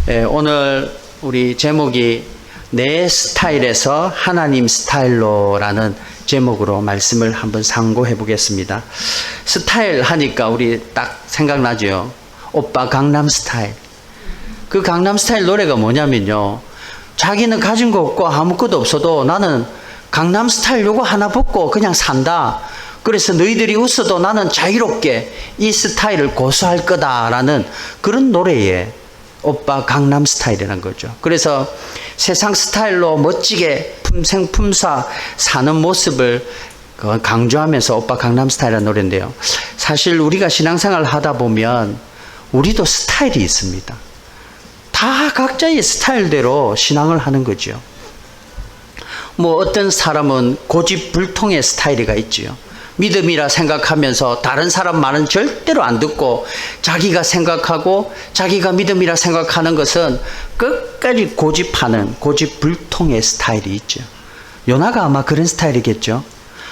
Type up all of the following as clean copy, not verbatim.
오늘 우리 제목이 내 스타일에서 하나님 스타일로라는 제목으로 말씀을 한번 상고해 보겠습니다. 스타일 하니까 우리 딱 생각나죠. 오빠 강남 스타일. 그 강남 스타일 노래가 뭐냐면요, 자기는 가진 거 없고 아무것도 없어도 나는 강남 스타일 요거 하나 벗고 그냥 산다. 그래서 너희들이 웃어도 나는 자유롭게 이 스타일을 고수할 거다라는 그런 노래에 오빠 강남 스타일이라는 거죠. 그래서 세상 스타일로 멋지게 품생품사 사는 모습을 강조하면서 오빠 강남 스타일이라는 노래인데요. 사실 우리가 신앙생활을 하다 보면 우리도 스타일이 있습니다. 다 각자의 스타일대로 신앙을 하는 거죠. 뭐 어떤 사람은 고집불통의 스타일이가 있지요. 믿음이라 생각하면서 다른 사람 말은 절대로 안 듣고 자기가 생각하고 자기가 믿음이라 생각하는 것은 끝까지 고집하는 고집불통의 스타일이 있죠. 요나가 아마 그런 스타일이겠죠.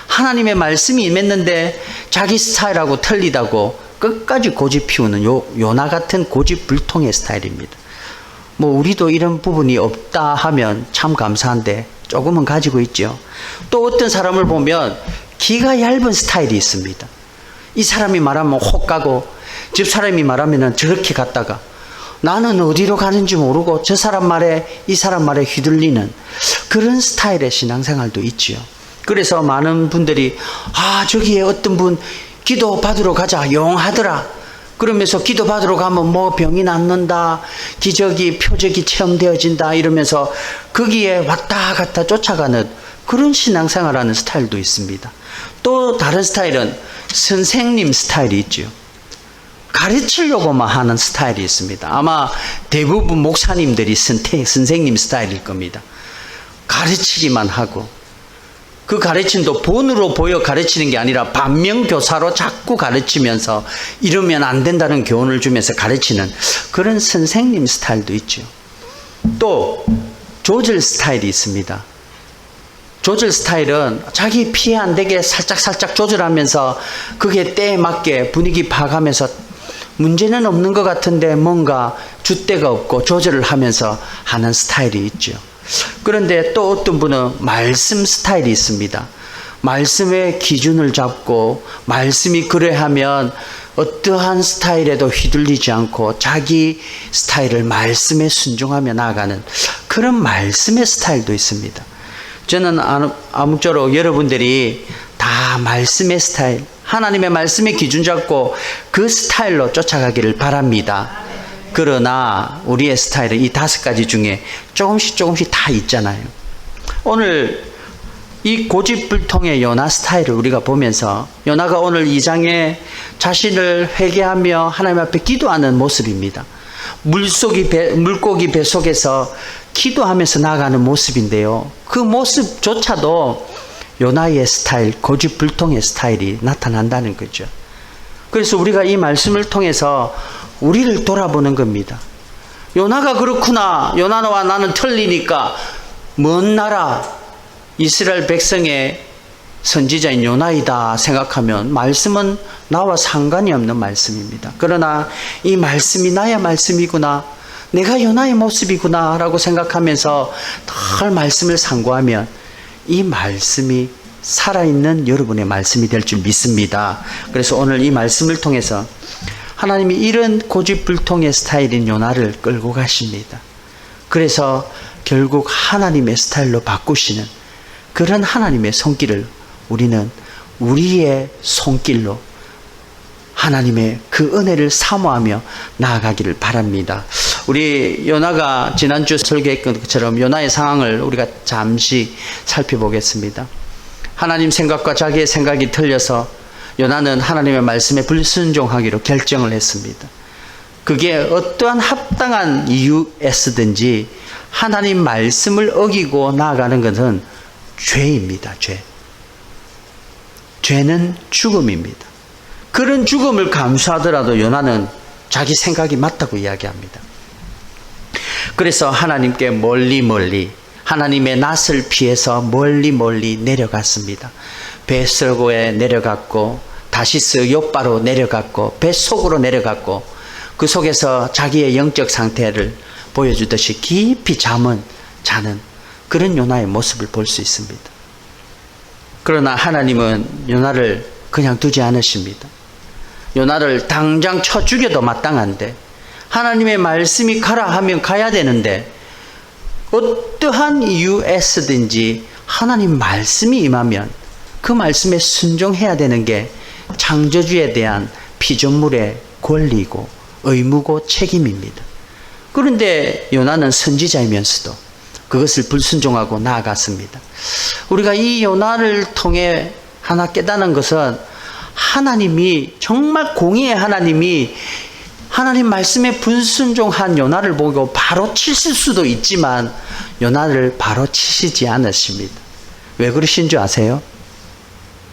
하나님의 말씀이 임했는데 자기 스타일하고 틀리다고 끝까지 고집 피우는 요나 같은 고집불통의 스타일입니다. 뭐 우리도 이런 부분이 없다 하면 참 감사한데 조금은 가지고 있죠. 또 어떤 사람을 보면 기가 얇은 스타일이 있습니다. 이 사람이 말하면 혹 가고 집사람이 말하면 저렇게 갔다가 나는 어디로 가는지 모르고 저 사람 말에 이 사람 말에 휘둘리는 그런 스타일의 신앙생활도 있지요. 그래서 많은 분들이 저기에 어떤 분 기도 받으러 가자 용하더라. 그러면서 기도 받으러 가면 뭐 병이 낫는다, 기적이 표적이 체험되어진다 이러면서 거기에 왔다 갔다 쫓아가는 그런 신앙생활하는 스타일도 있습니다. 또 다른 스타일은 선생님 스타일이 있죠. 가르치려고만 하는 스타일이 있습니다. 아마 대부분 목사님들이 선생님 스타일일 겁니다. 가르치기만 하고 그 가르침도 본으로 보여 가르치는 게 아니라 반면교사로 자꾸 가르치면서 이러면 안 된다는 교훈을 주면서 가르치는 그런 선생님 스타일도 있죠. 또 조절 스타일이 있습니다. 조절 스타일은 자기 피해 안 되게 살짝 조절하면서 그게 때에 맞게 분위기 파악하면서 문제는 없는 것 같은데 뭔가 줏대가 없고 조절을 하면서 하는 스타일이 있죠. 그런데 또 어떤 분은 말씀 스타일이 있습니다. 말씀의 기준을 잡고 말씀이 그래하면 어떠한 스타일에도 휘둘리지 않고 자기 스타일을 말씀에 순종하며 나아가는 그런 말씀의 스타일도 있습니다. 저는 아무쪼록 여러분들이 다 말씀의 스타일, 하나님의 말씀의 기준 잡고 그 스타일로 쫓아가기를 바랍니다. 그러나 우리의 스타일은 이 5가지 중에 조금씩 다 있잖아요. 오늘 이 고집불통의 요나 스타일을 우리가 보면서 요나가 오늘 2장에 자신을 회개하며 하나님 앞에 기도하는 모습입니다. 물고기 배 속에서 기도하면서 나아가는 모습인데요. 그 모습조차도 요나의 스타일, 고집불통의 스타일이 나타난다는 거죠. 그래서 우리가 이 말씀을 통해서 우리를 돌아보는 겁니다. 요나가 그렇구나. 요나와 나는 틀리니까 먼 나라 이스라엘 백성의 선지자인 요나이다 생각하면 말씀은 나와 상관이 없는 말씀입니다. 그러나 이 말씀이 나의 말씀이구나, 내가 요나의 모습이구나 라고 생각하면서 늘 말씀을 상고하면 이 말씀이 살아있는 여러분의 말씀이 될 줄 믿습니다. 그래서 오늘 이 말씀을 통해서 하나님이 이런 고집불통의 스타일인 요나를 끌고 가십니다. 그래서 결국 하나님의 스타일로 바꾸시는 그런 하나님의 손길을 우리는 우리의 손길로 하나님의 그 은혜를 사모하며 나아가기를 바랍니다. 우리 요나가 지난주 설교했던 것처럼 요나의 상황을 우리가 잠시 살펴보겠습니다. 하나님 생각과 자기의 생각이 틀려서 요나는 하나님의 말씀에 불순종하기로 결정을 했습니다. 그게 어떠한 합당한 이유에서든지 하나님 말씀을 어기고 나아가는 것은 죄입니다. 죄는 죽음입니다. 그런 죽음을 감수하더라도 요나는 자기 생각이 맞다고 이야기합니다. 그래서 하나님께 멀리 하나님의 낯을 피해서 멀리 내려갔습니다. 벳설고에 내려갔고 다시스 욥바로 내려갔고 뱃속으로 내려갔고 그 속에서 자기의 영적 상태를 보여주듯이 깊이 자는 그런 요나의 모습을 볼 수 있습니다. 그러나 하나님은 요나를 그냥 두지 않으십니다. 요나를 당장 쳐 죽여도 마땅한데, 하나님의 말씀이 가라 하면 가야 되는데, 어떠한 이유에서든지 하나님 말씀이 임하면 그 말씀에 순종해야 되는 게 창조주에 대한 피조물의 권리고 의무고 책임입니다. 그런데 요나는 선지자이면서도 그것을 불순종하고 나아갔습니다. 우리가 이 요나를 통해 하나 깨닫는 것은, 하나님이 정말 공의의 하나님이 하나님 말씀에 불순종한 요나를 보고 바로 치실 수도 있지만 요나를 바로 치시지 않으십니다. 왜 그러신 줄 아세요?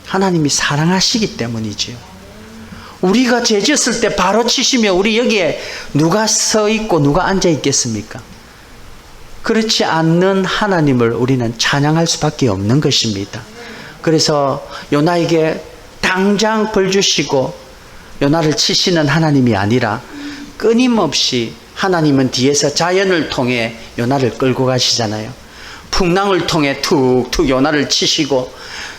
하나님이 사랑하시기 때문이지요. 우리가 죄 지었을 때 바로 치시면 우리 여기에 누가 서 있고 누가 앉아 있겠습니까? 그렇지 않는 하나님을 우리는 찬양할 수밖에 없는 것입니다. 그래서 요나에게 당장 벌 주시고 요나를 치시는 하나님이 아니라 끊임없이 하나님은 뒤에서 자연을 통해 요나를 끌고 가시잖아요. 풍랑을 통해 툭툭 요나를 치시고,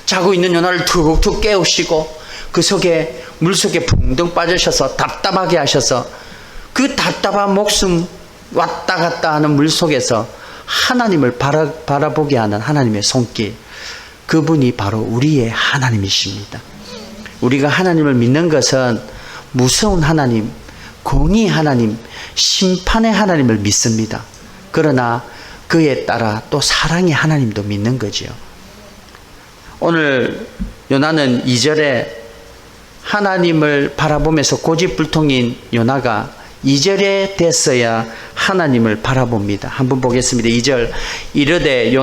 자고 있는 요나를 툭툭 깨우시고, 그 속에 물속에 붕덩 빠지셔서 답답하게 하셔서 그 답답한 목숨 왔다 갔다 하는 물속에서 하나님을 바라보게 하는 하나님의 손길, 그분이 바로 우리의 하나님이십니다. 우리가 하나님을 믿는 것은 무서운 하나님, 공의 하나님, 심판의 하나님을 믿습니다. 그러나 그에 따라 또 사랑의 하나님도 믿는 거지요. 오늘 요나는 2절에 하나님을 바라보면서 고집불통인 요나가 2절에 됐어야 하나님을 바라봅니다. 한번 보겠습니다. 2절. 이르되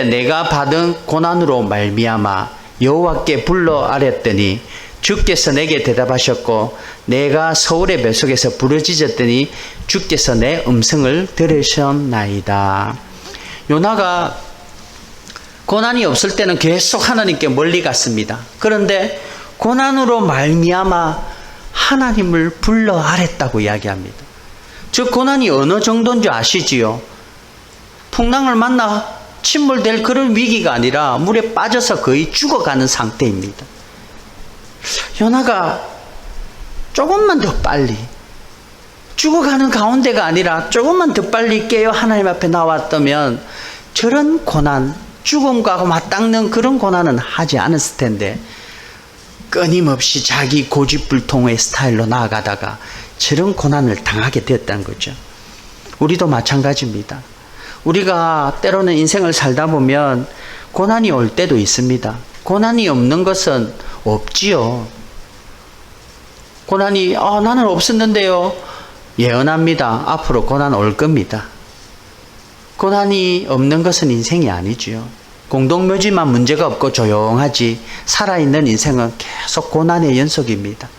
내가 받은 고난으로 말미암아 여호와께 불러 아뢰었더니 주께서 내게 대답하셨고, 내가 서울의 뱃속에서 부르짖었더니 주께서 내 음성을 들으셨나이다. 요나가 고난이 없을 때는 계속 하나님께 멀리 갔습니다. 그런데 고난으로 말미암아 하나님을 불러 아랬다고 이야기합니다. 즉 고난이 어느 정도인 줄 아시지요? 풍랑을 만나 침몰될 그런 위기가 아니라 물에 빠져서 거의 죽어가는 상태입니다. 요나가 조금만 더 빨리, 죽어가는 가운데가 아니라 조금만 더 빨리 깨어 하나님 앞에 나왔다면 저런 고난, 죽음과 맞닿는 그런 고난은 하지 않았을 텐데, 끊임없이 자기 고집불통의 스타일로 나아가다가 저런 고난을 당하게 되었다는 거죠. 우리도 마찬가지입니다. 우리가 때로는 인생을 살다 보면 고난이 올 때도 있습니다. 고난이 없는 것은 없지요. 고난이 나는 없었는데요. 예언합니다. 앞으로 고난 올 겁니다. 고난이 없는 것은 인생이 아니지요. 공동묘지만 문제가 없고 조용하지, 살아있는 인생은 계속 고난의 연속입니다.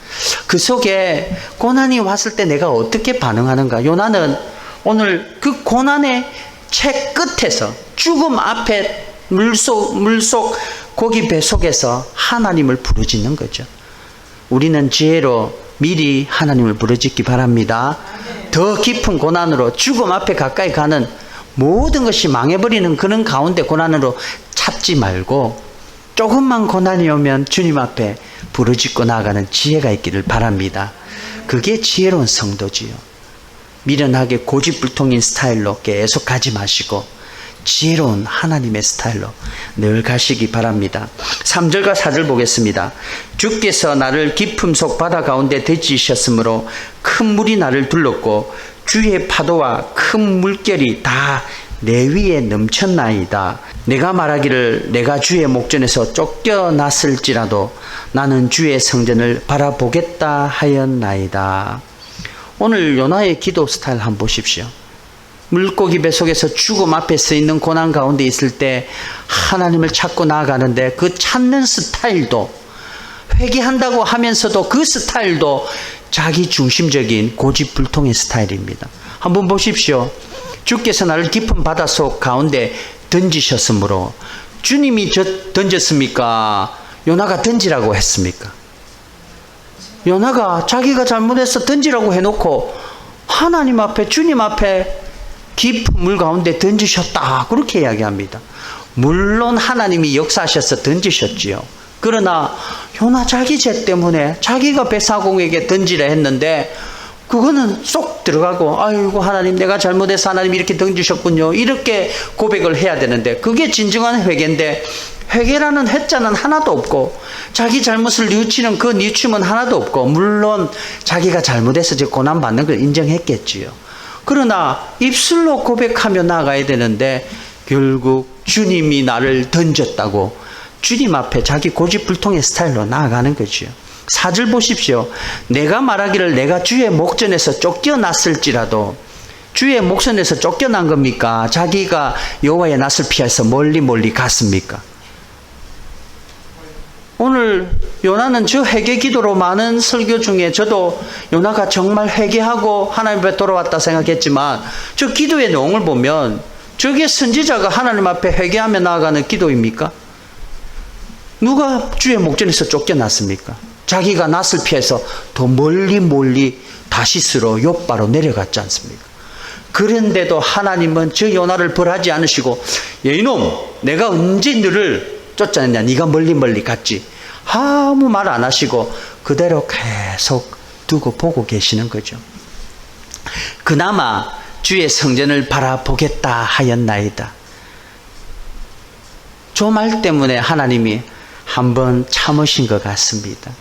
그 속에 고난이 왔을 때 내가 어떻게 반응하는가? 요나는 오늘 그 고난의 채 끝에서 죽음 앞에 물속 고기 배 속에서 하나님을 부르짖는 거죠. 우리는 지혜로 미리 하나님을 부르짖기 바랍니다. 더 깊은 고난으로 죽음 앞에 가까이 가는 모든 것이 망해버리는 그런 가운데 고난으로 찾지 말고 조금만 고난이 오면 주님 앞에 부르짖고 나아가는 지혜가 있기를 바랍니다. 그게 지혜로운 성도지요. 미련하게 고집불통인 스타일로 계속 가지 마시고 지혜로운 하나님의 스타일로 늘 가시기 바랍니다. 3절과 4절 보겠습니다. 주께서 나를 깊음 속 바다 가운데 던지셨으므로 큰 물이 나를 둘렀고 주의 파도와 큰 물결이 다 내 위에 넘쳤나이다. 내가 말하기를 내가 주의 목전에서 쫓겨났을지라도 나는 주의 성전을 바라보겠다 하였나이다. 오늘 요나의 기도 스타일 한번 보십시오. 물고기 배 속에서 죽음 앞에 서 있는 고난 가운데 있을 때 하나님을 찾고 나아가는데 그 찾는 스타일도, 회개한다고 하면서도 그 스타일도 자기 중심적인 고집불통의 스타일입니다. 한번 보십시오. 주께서 나를 깊은 바닷속 가운데 던지셨으므로, 주님이 던졌습니까? 요나가 던지라고 했습니까? 요나가 자기가 잘못해서 던지라고 해놓고 하나님 앞에, 주님 앞에 깊은 물 가운데 던지셨다. 그렇게 이야기합니다. 물론 하나님이 역사하셔서 던지셨지요. 그러나 요나 자기 죄 때문에 자기가 벳사공에게 던지려 했는데 그거는 쏙 들어가고, 아이고 하나님 내가 잘못해서 하나님 이렇게 던지셨군요, 이렇게 고백을 해야 되는데, 그게 진정한 회개인데 회개라는 회자는 하나도 없고 자기 잘못을 뉘우치는 그 뉘우침은 하나도 없고, 물론 자기가 잘못해서 이제 고난받는 걸 인정했겠지요. 그러나 입술로 고백하며 나아가야 되는데 결국 주님이 나를 던졌다고 주님 앞에 자기 고집불통의 스타일로 나아가는 거지요. 4절 보십시오. 내가 말하기를 내가 주의 목전에서 쫓겨났을지라도, 주의 목전에서 쫓겨난 겁니까? 자기가 여호와의 낯을 피해서 멀리 갔습니까? 오늘 요나는 저 회개 기도로 많은 설교 중에 저도 요나가 정말 회개하고 하나님 앞에 돌아왔다 생각했지만, 저 기도의 내용을 보면 저게 선지자가 하나님 앞에 회개하며 나아가는 기도입니까? 누가 주의 목전에서 쫓겨났습니까? 자기가 낯을 피해서 더 멀리 다시스로 욥바로 내려갔지 않습니까? 그런데도 하나님은 저 요나를 벌하지 않으시고, 야 이놈 내가 언제 너를 쫓아냈냐, 네가 멀리 갔지, 아무 말 안 하시고 그대로 계속 두고 보고 계시는 거죠. 그나마 주의 성전을 바라보겠다 하였나이다. 저 말 때문에 하나님이 한번 참으신 것 같습니다.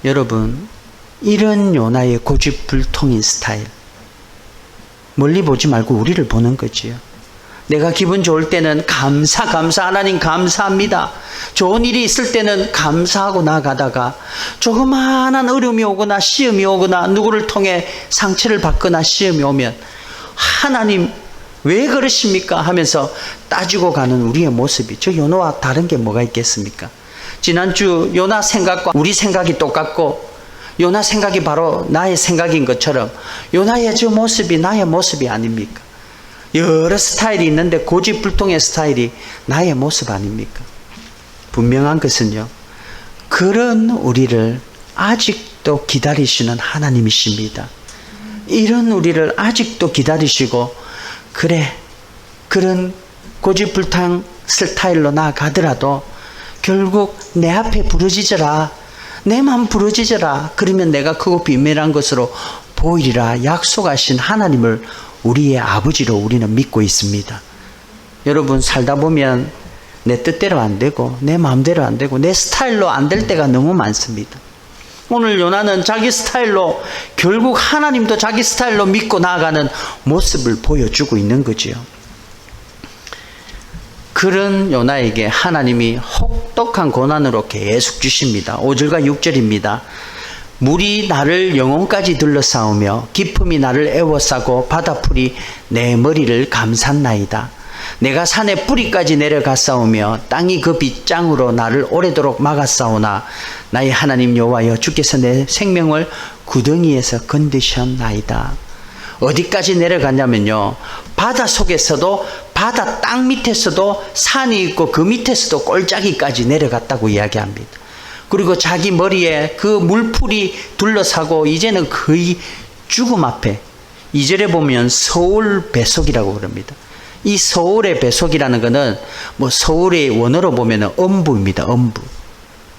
여러분, 이런 요나의 고집불통인 스타일, 멀리 보지 말고 우리를 보는 거지요. 내가 기분 좋을 때는 감사 하나님 감사합니다. 좋은 일이 있을 때는 감사하고 나가다가 조그마한 어려움이 오거나 시험이 오거나 누구를 통해 상처를 받거나 시험이 오면 하나님 왜 그러십니까 하면서 따지고 가는 우리의 모습이 저 요나와 다른 게 뭐가 있겠습니까? 지난주 요나 생각과 우리 생각이 똑같고 요나 생각이 바로 나의 생각인 것처럼 요나의 저 모습이 나의 모습이 아닙니까? 여러 스타일이 있는데 고집불통의 스타일이 나의 모습 아닙니까? 분명한 것은요, 그런 우리를 아직도 기다리시는 하나님이십니다. 이런 우리를 아직도 기다리시고, 그래 그런 고집불통 스타일로 나아가더라도 결국 내 앞에 부르짖어라, 내 맘 부르짖어라, 그러면 내가 크고 비밀한 것으로 보이리라 약속하신 하나님을 우리의 아버지로 우리는 믿고 있습니다. 여러분, 살다 보면 내 뜻대로 안 되고 내 마음대로 안 되고 내 스타일로 안 될 때가 너무 많습니다. 오늘 요나는 자기 스타일로, 결국 하나님도 자기 스타일로 믿고 나아가는 모습을 보여주고 있는 거지요. 그런 요나에게 하나님이 혹독한 고난으로 계속 주십니다. 5절과 6절입니다. 물이 나를 영혼까지 둘러싸우며 깊음이 나를 애워싸고 바다풀이 내 머리를 감쌌나이다. 내가 산의 뿌리까지 내려갔사오며 땅이 그 빗장으로 나를 오래도록 막았사오나 나의 하나님 여호와여, 주께서 내 생명을 구덩이에서 건드셨나이다. 어디까지 내려갔냐면요, 바다 속에서도, 바다 땅 밑에서도 산이 있고 그 밑에서도 꼴짜기까지 내려갔다고 이야기합니다. 그리고 자기 머리에 그 물풀이 둘러싸고 이제는 거의 죽음 앞에, 2절에 보면 서울 배속이라고 그럽니다. 이 서울의 배속이라는 것은 뭐 서울의 원어로 보면 엄부입니다. 엄부.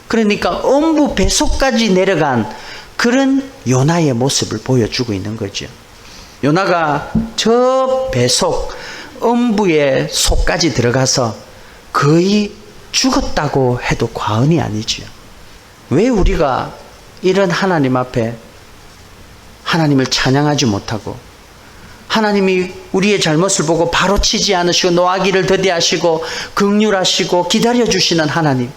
그러니까 엄부 배속까지 내려간 그런 요나의 모습을 보여주고 있는 거죠. 요나가 저 배속 엄부의 속까지 들어가서 거의 죽었다고 해도 과언이 아니죠. 왜 우리가 이런 하나님 앞에 하나님을 찬양하지 못하고, 하나님이 우리의 잘못을 보고 바로 치지 않으시고 노하기를 더디하시고 긍휼하시고 기다려주시는 하나님,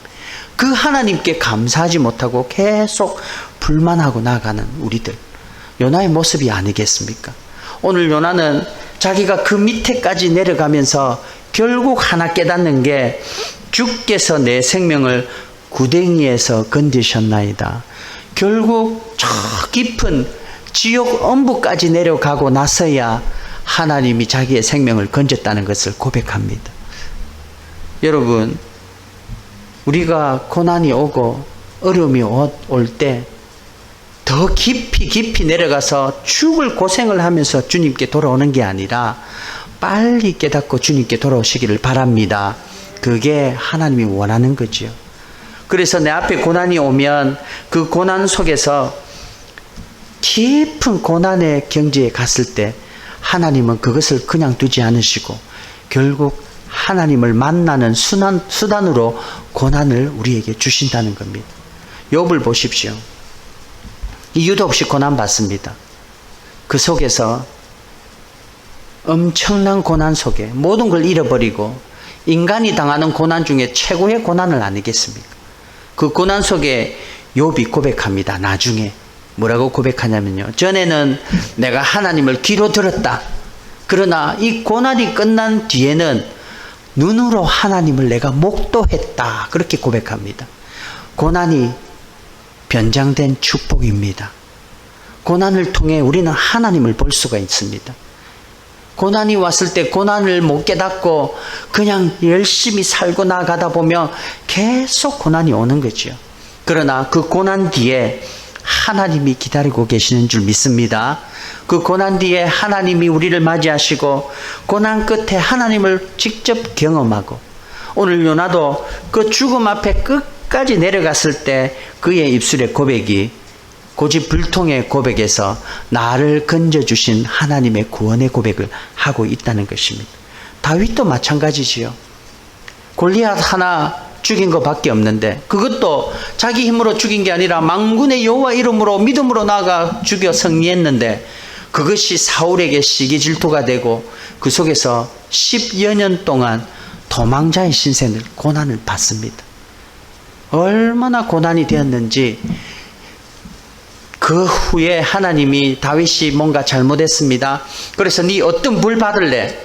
그 하나님께 감사하지 못하고 계속 불만하고 나가는 우리들, 요나의 모습이 아니겠습니까? 오늘 요나는 자기가 그 밑에까지 내려가면서 결국 하나 깨닫는 게, 주께서 내 생명을 구덩이에서 건지셨나이다. 결국 저 깊은 지옥 엄부까지 내려가고 나서야 하나님이 자기의 생명을 건졌다는 것을 고백합니다. 여러분, 우리가 고난이 오고 어려움이 올 때 더 깊이 내려가서 죽을 고생을 하면서 주님께 돌아오는 게 아니라 빨리 깨닫고 주님께 돌아오시기를 바랍니다. 그게 하나님이 원하는 거지요. 그래서 내 앞에 고난이 오면 그 고난 속에서 깊은 고난의 경지에 갔을 때 하나님은 그것을 그냥 두지 않으시고 결국 하나님을 만나는 수단으로 고난을 우리에게 주신다는 겁니다. 욥을 보십시오. 이유도 없이 고난 받습니다. 그 속에서 엄청난 고난 속에 모든 걸 잃어버리고 인간이 당하는 고난 중에 최고의 고난을 아니겠습니까? 그 고난 속에 욥이 고백합니다. 나중에 뭐라고 고백하냐면요. 전에는 내가 하나님을 귀로 들었다. 그러나 이 고난이 끝난 뒤에는 눈으로 하나님을 내가 목도했다. 그렇게 고백합니다. 고난이 변장된 축복입니다. 고난을 통해 우리는 하나님을 볼 수가 있습니다. 고난이 왔을 때 고난을 못 깨닫고 그냥 열심히 살고 나가다 보면 계속 고난이 오는 거죠. 그러나 그 고난 뒤에 하나님이 기다리고 계시는 줄 믿습니다. 그 고난 뒤에 하나님이 우리를 맞이하시고 고난 끝에 하나님을 직접 경험하고 오늘 요나도 그 죽음 앞에 끝까지 내려갔을 때 그의 입술의 고백이 고집불통의 고백에서 나를 건져주신 하나님의 구원의 고백을 하고 있다는 것입니다. 다윗도 마찬가지지요. 골리앗 하나 죽인 것밖에 없는데 그것도 자기 힘으로 죽인 게 아니라 만군의 여호와 이름으로 믿음으로 나아가 죽여 승리했는데 그것이 사울에게 시기질투가 되고 그 속에서 10여 년 동안 도망자의 신세를 고난을 받습니다. 얼마나 고난이 되었는지 그 후에 하나님이 다윗이 뭔가 잘못했습니다. 그래서 네 어떤 벌 받을래?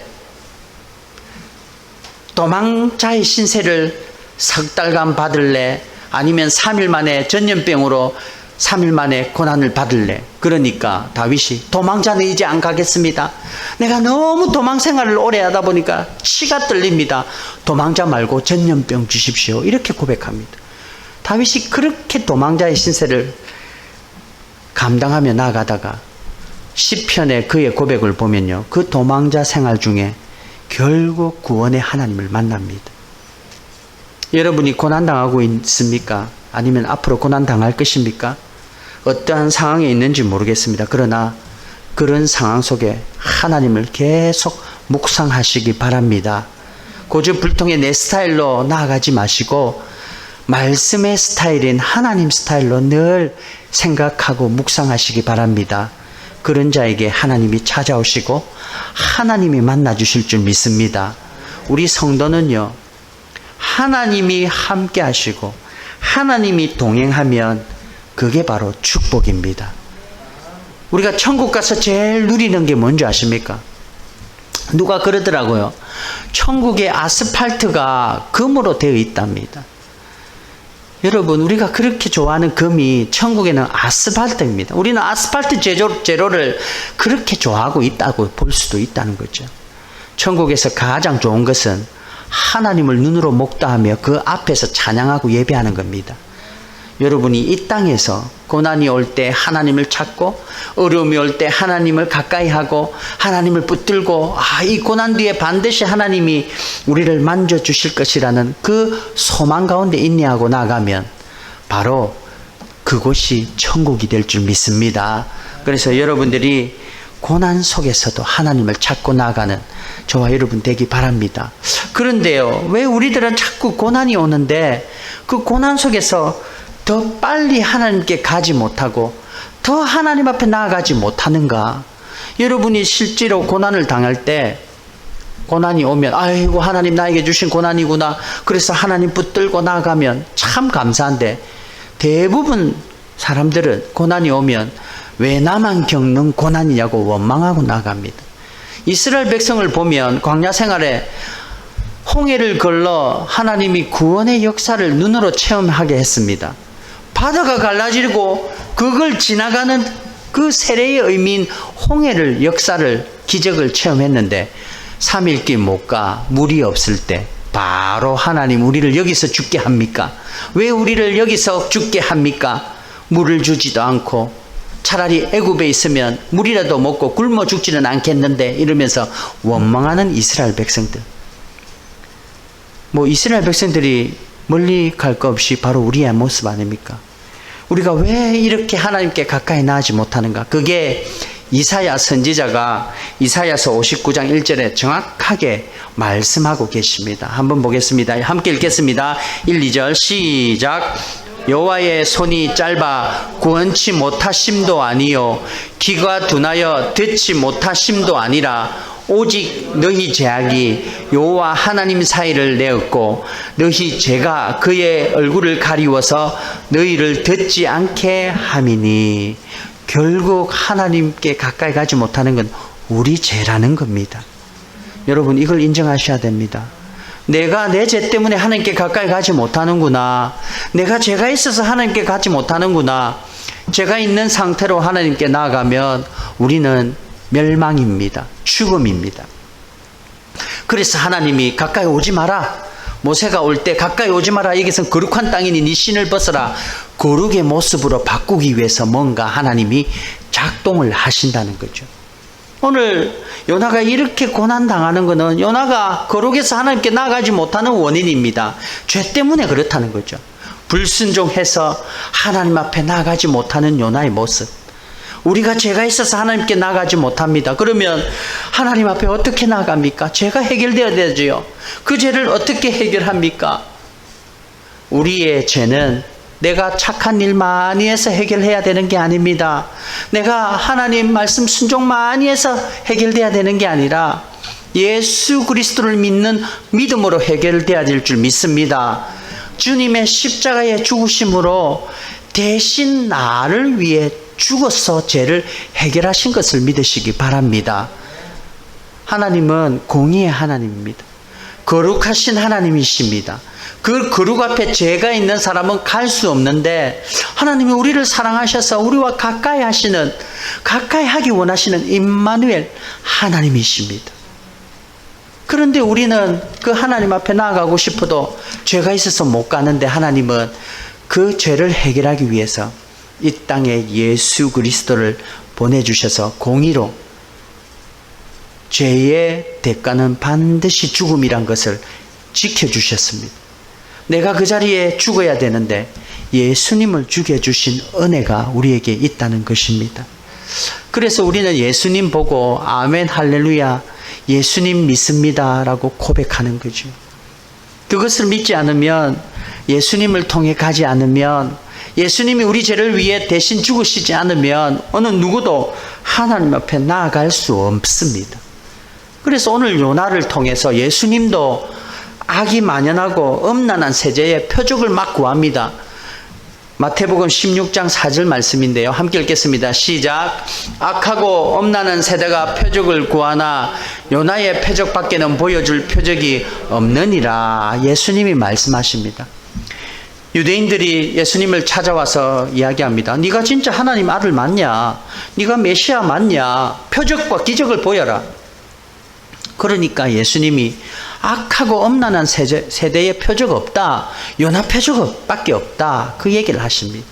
도망자의 신세를 석 달간 받을래? 아니면 3일 만에 전염병으로 3일 만에 고난을 받을래? 그러니까 다윗이 도망자는 이제 안 가겠습니다. 내가 너무 도망 생활을 오래 하다 보니까 치가 떨립니다. 도망자 말고 전염병 주십시오. 이렇게 고백합니다. 다윗이 그렇게 도망자의 신세를 감당하며 나가다가 시편의 그의 고백을 보면요. 그 도망자 생활 중에 결국 구원의 하나님을 만납니다. 여러분이 고난당하고 있습니까? 아니면 앞으로 고난당할 것입니까? 어떠한 상황에 있는지 모르겠습니다. 그러나 그런 상황 속에 하나님을 계속 묵상하시기 바랍니다. 고집불통의 내 스타일로 나아가지 마시고 말씀의 스타일인 하나님 스타일로 늘 생각하고 묵상하시기 바랍니다. 그런 자에게 하나님이 찾아오시고 하나님이 만나주실 줄 믿습니다. 우리 성도는요. 하나님이 함께 하시고 하나님이 동행하면 그게 바로 축복입니다. 우리가 천국 가서 제일 누리는 게 뭔지 아십니까? 누가 그러더라고요. 천국의 아스팔트가 금으로 되어 있답니다. 여러분 우리가 그렇게 좋아하는 금이 천국에는 아스팔트입니다. 우리는 아스팔트 재료를 그렇게 좋아하고 있다고 볼 수도 있다는 거죠. 천국에서 가장 좋은 것은 하나님을 눈으로 목도하며 그 앞에서 찬양하고 예배하는 겁니다. 여러분이 이 땅에서 고난이 올 때 하나님을 찾고 어려움이 올 때 하나님을 가까이 하고 하나님을 붙들고 이 고난 뒤에 반드시 하나님이 우리를 만져주실 것이라는 그 소망 가운데 인내하고 나가면 바로 그곳이 천국이 될 줄 믿습니다. 그래서 여러분들이 고난 속에서도 하나님을 찾고 나가는 저와 여러분 되기 바랍니다. 그런데요, 왜 우리들은 자꾸 고난이 오는데 그 고난 속에서 더 빨리 하나님께 가지 못하고 더 하나님 앞에 나아가지 못하는가? 여러분이 실제로 고난을 당할 때 고난이 오면 아이고 하나님 나에게 주신 고난이구나. 그래서 하나님 붙들고 나아가면 참 감사한데 대부분 사람들은 고난이 오면 왜 나만 겪는 고난이냐고 원망하고 나갑니다. 이스라엘 백성을 보면 광야 생활에 홍해를 걸러 하나님이 구원의 역사를 눈으로 체험하게 했습니다. 바다가 갈라지고 그걸 지나가는 그 세례의 의미인 홍해를 역사를 기적을 체험했는데 3일길 못 가 물이 없을 때 바로 하나님 우리를 여기서 죽게 합니까? 왜 우리를 여기서 죽게 합니까? 물을 주지도 않고 차라리 애굽에 있으면 물이라도 먹고 굶어 죽지는 않겠는데 이러면서 원망하는 이스라엘 백성들. 뭐 이스라엘 백성들이 멀리 갈 거 없이 바로 우리의 모습 아닙니까? 우리가 왜 이렇게 하나님께 가까이 나아지 못하는가? 그게 이사야 선지자가 이사야서 59장 1절에 정확하게 말씀하고 계십니다. 한번 보겠습니다. 함께 읽겠습니다. 1, 2절 시작. 여호와의 손이 짧아 구원치 못하심도 아니요 귀가 둔하여 듣지 못하심도 아니라 오직 너희 죄악이 여호와 하나님 사이를 내었고 너희 죄가 그의 얼굴을 가리워서 너희를 듣지 않게 함이니. 결국 하나님께 가까이 가지 못하는 건 우리 죄라는 겁니다. 여러분 이걸 인정하셔야 됩니다. 내가 내 죄 때문에 하나님께 가까이 가지 못하는구나. 내가 죄가 있어서 하나님께 가지 못하는구나. 죄가 있는 상태로 하나님께 나아가면 우리는 멸망입니다. 죽음입니다. 그래서 하나님이 가까이 오지 마라. 모세가 올 때 가까이 오지 마라. 여기선 거룩한 땅이니 네 신을 벗어라. 거룩의 모습으로 바꾸기 위해서 뭔가 하나님이 작동을 하신다는 거죠. 오늘 요나가 이렇게 고난당하는 것은 요나가 거룩에서 하나님께 나아가지 못하는 원인입니다. 죄 때문에 그렇다는 거죠. 불순종해서 하나님 앞에 나아가지 못하는 요나의 모습. 우리가 죄가 있어서 하나님께 나아가지 못합니다. 그러면 하나님 앞에 어떻게 나아갑니까? 죄가 해결되어야 되죠. 그 죄를 어떻게 해결합니까? 우리의 죄는 내가 착한 일 많이 해서 해결해야 되는 게 아닙니다. 내가 하나님 말씀 순종 많이 해서 해결돼야 되는 게 아니라 예수 그리스도를 믿는 믿음으로 해결돼야 될 줄 믿습니다. 주님의 십자가의 죽으심으로 대신 나를 위해 죽어서 죄를 해결하신 것을 믿으시기 바랍니다. 하나님은 공의의 하나님입니다. 거룩하신 하나님이십니다. 그 거룩 앞에 죄가 있는 사람은 갈 수 없는데 하나님이 우리를 사랑하셔서 우리와 가까이 하시는, 가까이 하기 원하시는 임마누엘 하나님이십니다. 그런데 우리는 그 하나님 앞에 나아가고 싶어도 죄가 있어서 못 가는데 하나님은 그 죄를 해결하기 위해서 이 땅에 예수 그리스도를 보내주셔서 공의로 죄의 대가는 반드시 죽음이란 것을 지켜주셨습니다. 내가 그 자리에 죽어야 되는데 예수님을 죽여주신 은혜가 우리에게 있다는 것입니다. 그래서 우리는 예수님 보고 아멘 할렐루야 예수님 믿습니다 라고 고백하는 거죠. 그것을 믿지 않으면, 예수님을 통해 가지 않으면, 예수님이 우리 죄를 위해 대신 죽으시지 않으면 어느 누구도 하나님 앞에 나아갈 수 없습니다. 그래서 오늘 요나를 통해서 예수님도 악이 만연하고 음란한 세대의 표적을 막 구합니다. 마태복음 16장 4절 말씀인데요. 함께 읽겠습니다. 시작. 악하고 음란한 세대가 표적을 구하나 요나의 표적밖에는 보여줄 표적이 없느니라. 예수님이 말씀하십니다. 유대인들이 예수님을 찾아와서 이야기합니다. 네가 진짜 하나님 아들 맞냐? 네가 메시아 맞냐? 표적과 기적을 보여라. 그러니까 예수님이 악하고 음란한 세대의 표적 없다. 요나 표적밖에 없다. 그 얘기를 하십니다.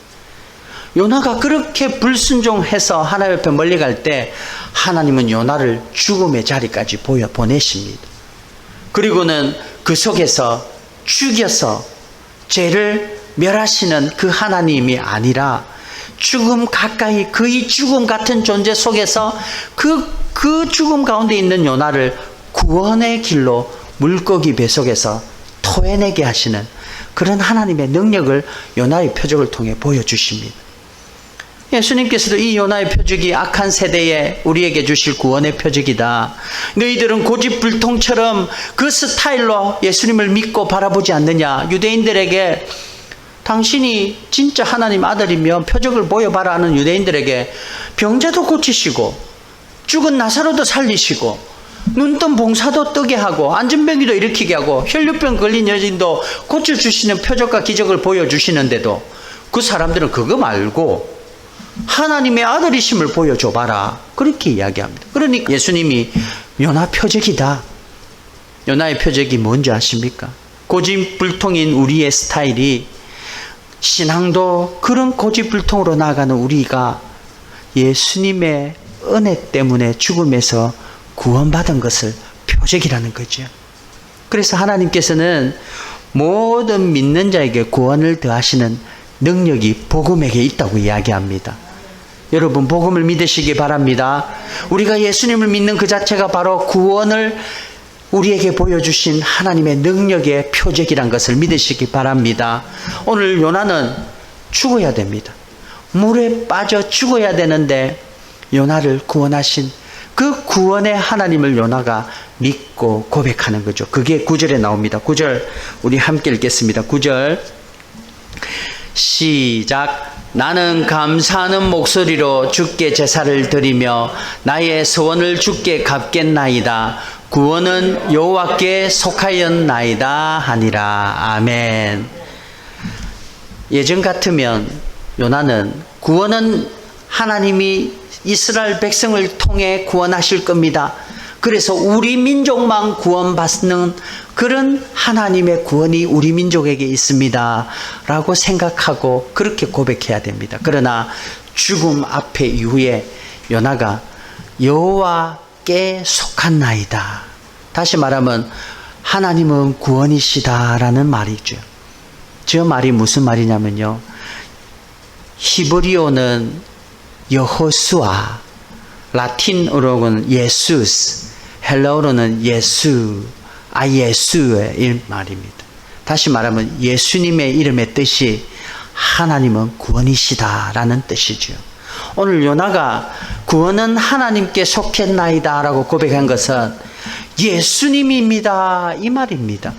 요나가 그렇게 불순종해서 하나님 옆에 멀리 갈 때 하나님은 요나를 죽음의 자리까지 보내십니다. 그리고는 그 속에서 죽여서 죄를 멸하시는 그 하나님이 아니라 죽음 가까이 그의 죽음 같은 존재 속에서 그 죽음 가운데 있는 요나를 구원의 길로 물고기 배 속에서 토해내게 하시는 그런 하나님의 능력을 요나의 표적을 통해 보여주십니다. 예수님께서도 이 요나의 표적이 악한 세대에 우리에게 주실 구원의 표적이다. 너희들은 고집불통처럼 그 스타일로 예수님을 믿고 바라보지 않느냐. 유대인들에게 당신이 진짜 하나님 아들이며 표적을 보여봐라 하는 유대인들에게 병자도 고치시고 죽은 나사로도 살리시고 눈뜬 봉사도 뜨게 하고 안전병기도 일으키게 하고 혈류병 걸린 여인도 고쳐주시는 표적과 기적을 보여주시는데도 그 사람들은 그거 말고 하나님의 아들이심을 보여줘봐라 그렇게 이야기합니다. 그러니까 예수님이 요나 표적이다. 요나의 표적이 뭔지 아십니까? 고집불통인 우리의 스타일이, 신앙도 그런 고집불통으로 나아가는 우리가 예수님의 은혜 때문에 죽음에서 구원받은 것을 표적이라는 거죠. 그래서 하나님께서는 모든 믿는 자에게 구원을 더하시는 능력이 복음에게 있다고 이야기합니다. 여러분, 복음을 믿으시기 바랍니다. 우리가 예수님을 믿는 그 자체가 바로 구원을 우리에게 보여주신 하나님의 능력의 표적이란 것을 믿으시기 바랍니다. 오늘 요나는 죽어야 됩니다. 물에 빠져 죽어야 되는데 요나를 구원하신 그 구원의 하나님을 요나가 믿고 고백하는 거죠. 그게 9절에 나옵니다. 9절 우리 함께 읽겠습니다. 9절 시작. 나는 감사하는 목소리로 주께 제사를 드리며 나의 소원을 주께 갚겠나이다. 구원은 여호와께 속하였나이다 하니라. 아멘. 예전 같으면 요나는 구원은 하나님이 이스라엘 백성을 통해 구원하실 겁니다. 그래서 우리 민족만 구원받는 그런 하나님의 구원이 우리 민족에게 있습니다 라고 생각하고 그렇게 고백해야 됩니다. 그러나 죽음 앞에 이후에 요나가 여호와께 속한나이다. 다시 말하면 하나님은 구원이시다라는 말이죠. 저 말이 무슨 말이냐면요, 히브리어는 여호수아, 라틴어로는 예수스, 헬라어로는 예수의 말입니다. 다시 말하면 예수님의 이름의 뜻이 하나님은 구원이시다라는 뜻이죠. 오늘 요나가 구원은 하나님께 속했나이다 라고 고백한 것은 예수님입니다 이 말입니다.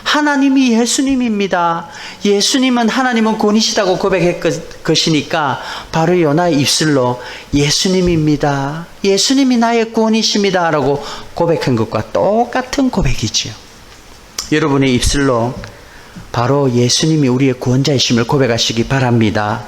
하나님이 예수님입니다. 예수님은 하나님은 구원이시다고 고백할 것이니까 바로 요나의 입술로 예수님입니다. 예수님이 나의 구원이십니다 라고 고백한 것과 똑같은 고백이지요. 여러분의 입술로 바로 예수님이 우리의 구원자이심을 고백하시기 바랍니다.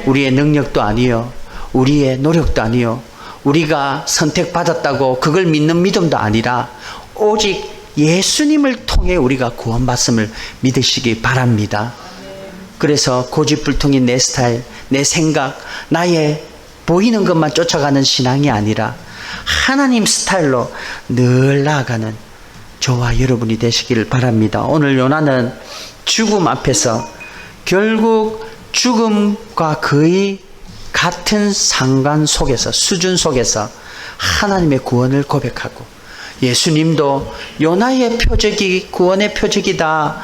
우리의 능력도 아니요, 우리의 노력도 아니요, 우리가 선택받았다고 그걸 믿는 믿음도 아니라 오직 예수님을 통해 우리가 구원받음을 믿으시기 바랍니다. 그래서 고집불통인 내 스타일, 내 생각, 나의 보이는 것만 쫓아가는 신앙이 아니라 하나님 스타일로 늘 나아가는 저와 여러분이 되시기를 바랍니다. 오늘 요나는 죽음 앞에서 결국 죽음과 거의 같은 상관 속에서, 수준 속에서 하나님의 구원을 고백하고, 예수님도 요나의 표적이 구원의 표적이다.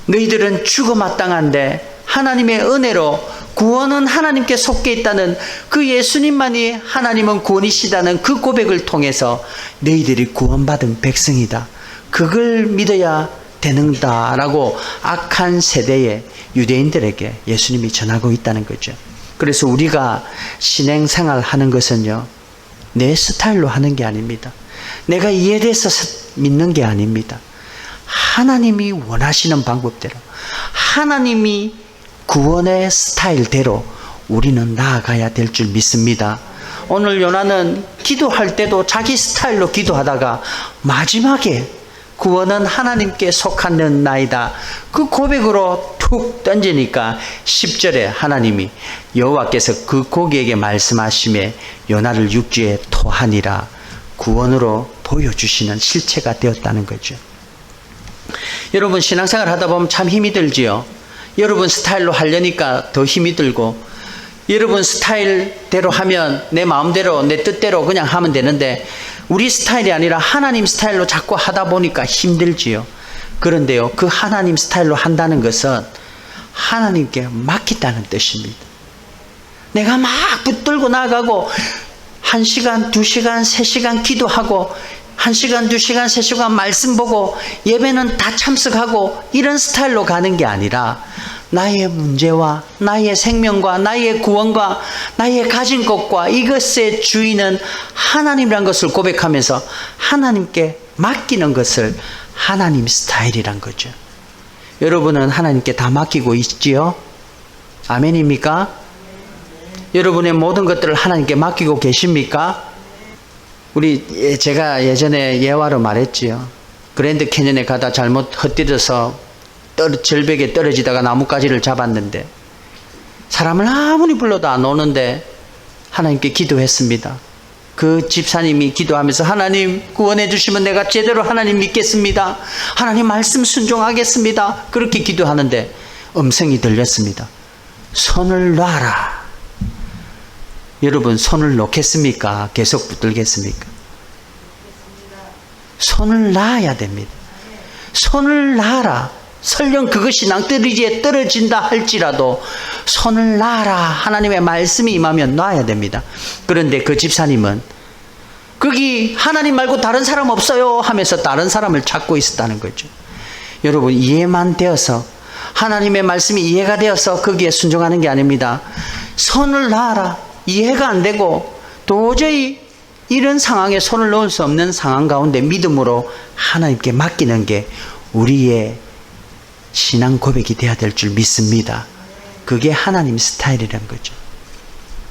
너희들은 죽어마땅한데 하나님의 은혜로 구원은 하나님께 속해 있다는 그 예수님만이 하나님은 구원이시다는 그 고백을 통해서 너희들이 구원받은 백성이다. 그걸 믿어야 되는다라고 악한 세대의 유대인들에게 예수님이 전하고 있다는 거죠. 그래서 우리가 신앙생활 하는 것은요, 내 스타일로 하는 게 아닙니다. 내가 이해돼서 믿는 게 아닙니다. 하나님이 원하시는 방법대로, 하나님이 구원의 스타일대로 우리는 나아가야 될 줄 믿습니다. 오늘 요나는 기도할 때도 자기 스타일로 기도하다가 마지막에 구원은 하나님께 속하는 나이다 그 고백으로 툭 던지니까 10절에 하나님이 여호와께서 그 고기에게 말씀하시매 요나를 육지에 토하니라 구원으로 보여주시는 실체가 되었다는 거죠. 여러분, 신앙생활 하다 보면 참 힘이 들지요. 여러분 스타일로 하려니까 더 힘이 들고, 여러분 스타일대로 하면 내 마음대로 내 뜻대로 그냥 하면 되는데 우리 스타일이 아니라 하나님 스타일로 자꾸 하다 보니까 힘들지요. 그런데요, 그 하나님 스타일로 한다는 것은 하나님께 맡긴다는 뜻입니다. 내가 막 붙들고 나가고 1시간, 2시간, 3시간 기도하고 1시간, 2시간, 3시간 말씀 보고 예배는 다 참석하고 이런 스타일로 가는 게 아니라 나의 문제와 나의 생명과 나의 구원과 나의 가진 것과 이것의 주인은 하나님이란 것을 고백하면서 하나님께 맡기는 것을 하나님 스타일이란 거죠. 여러분은 하나님께 다 맡기고 있지요? 아멘입니까? 여러분의 모든 것들을 하나님께 맡기고 계십니까? 제가 예전에 예화로 말했지요. 그랜드 캐년에 가다 잘못 헛디뎌서 절벽에 떨어지다가 나뭇가지를 잡았는데 사람을 아무리 불러도 안 오는데 하나님께 기도했습니다. 그 집사님이 기도하면서 하나님 구원해 주시면 내가 제대로 하나님 믿겠습니다. 하나님 말씀 순종하겠습니다. 그렇게 기도하는데 음성이 들렸습니다. 손을 놔라. 여러분 손을 놓겠습니까? 계속 붙들겠습니까? 손을 놔야 됩니다. 손을 놔라. 설령 그것이 낭떠러지에 떨어진다 할지라도 손을 놔라. 하나님의 말씀이 임하면 놔야 됩니다. 그런데 그 집사님은 거기 하나님 말고 다른 사람 없어요 하면서 다른 사람을 찾고 있었다는 거죠. 여러분 이해만 되어서 하나님의 말씀이 이해가 되어서 거기에 순종하는 게 아닙니다. 손을 놔라. 이해가 안 되고 도저히 이런 상황에 손을 놓을 수 없는 상황 가운데 믿음으로 하나님께 맡기는 게 우리의 신앙 고백이 되어야 될 줄 믿습니다. 그게 하나님 스타일이란 거죠.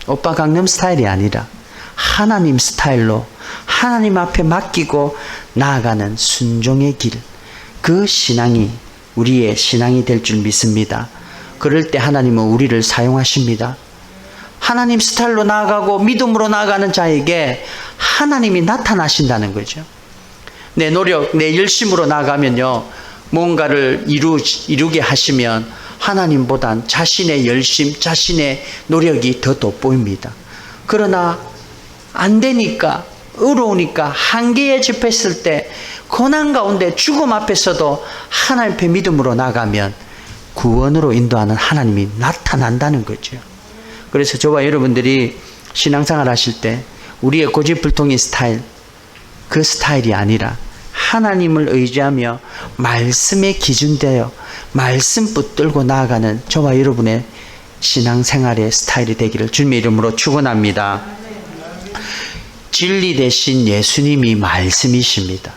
오빠 강림 스타일이 아니라 하나님 스타일로 하나님 앞에 맡기고 나아가는 순종의 길, 그 신앙이 우리의 신앙이 될 줄 믿습니다. 그럴 때 하나님은 우리를 사용하십니다. 하나님 스타일로 나아가고 믿음으로 나아가는 자에게 하나님이 나타나신다는 거죠. 내 노력, 내 열심으로 나아가면요, 뭔가를 이루게 하시면 하나님보단 자신의 열심, 자신의 노력이 더 돋보입니다. 그러나 안 되니까, 어려우니까 한계에 접했을 때 고난 가운데 죽음 앞에서도 하나님 앞에 믿음으로 나가면 구원으로 인도하는 하나님이 나타난다는 거죠. 그래서 저와 여러분들이 신앙생활 하실 때 우리의 고집불통의 스타일, 그 스타일이 아니라 하나님을 의지하며 말씀에 기준되어 말씀 붙들고 나아가는 저와 여러분의 신앙생활의 스타일이 되기를 주님의 이름으로 축원합니다. 진리 대신 예수님이 말씀이십니다.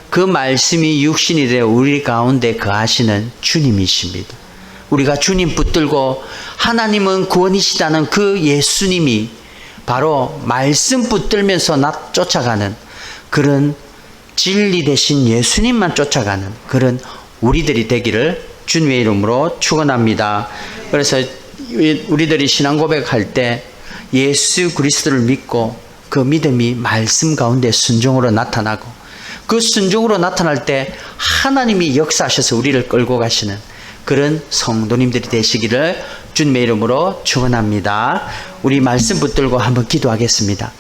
그 말씀이 육신이 되어 우리 가운데 거하시는 주님이십니다. 우리가 주님 붙들고 하나님은 구원이시다는 그 예수님이 바로 말씀 붙들면서 쫓아가는 그런 진리 대신 예수님만 쫓아가는 그런 우리들이 되기를 주님의 이름으로 축원합니다. 그래서 우리들이 신앙 고백할 때 예수 그리스도를 믿고 그 믿음이 말씀 가운데 순종으로 나타나고 그 순종으로 나타날 때 하나님이 역사하셔서 우리를 끌고 가시는 그런 성도님들이 되시기를 주님의 이름으로 축원합니다. 우리 말씀 붙들고 한번 기도하겠습니다.